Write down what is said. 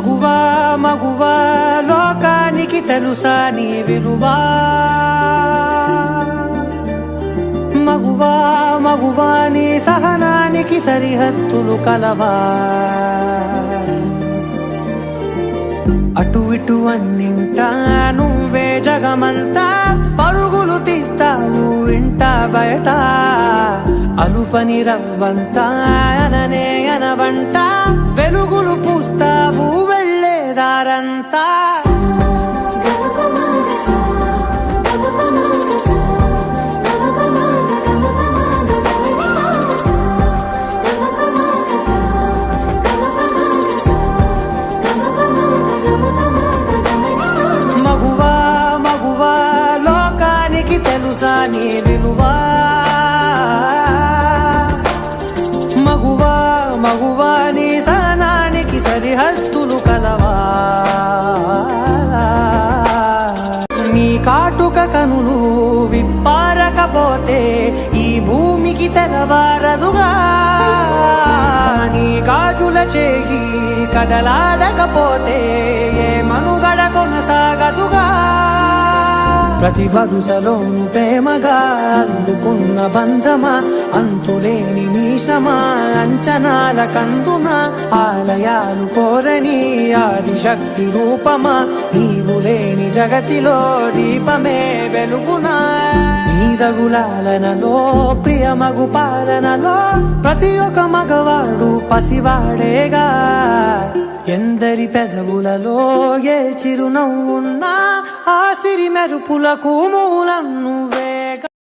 మగువా మగువా లోకానికి తెలుసా నీ విలువా మగువా మగువా నీ సహనానికి సరిహద్దులు కలవా అటు ఇటు అన్నింటా నువ్వే జగమంతా పరుగులు తీస్తావు ఇంట బయట అలుపని రవ్వంతా అననే అనవంట వెలుగులు పూస్తావు వెళ్ళేదారంతా మగువా మగువా లోకానికి తెలుసా నీ విలువా మగువా మగువా నీ సహనానికి సరిహద్దులు కలవా నీ కాటుక కనులు విప్పారకపోతే ఈ భూమికి తెలవారదుగా నీ గాజుల చేయి కదలాడకపోతే ఏ మనుగడ కొనసాగదుగా ప్రతి వరుసలోను ప్రేమగా అందుకున్న బంధమా అంతులేని మీసమా అంచనాల కందున ఆలయాలు కోరని ఆదిశక్తి రూపమా నీవు లేని జగతిలో దీపమే వెలుగునా నీదగులాలనలో ప్రియమగు పాలనలో ప్రతి ఒక్క మగవాడు పసివాడేగా ఎందరి పెదవులలో ఏ చిరునవ్వున్నా ఆ సిరి మెరుపులకు మూలం నువ్వే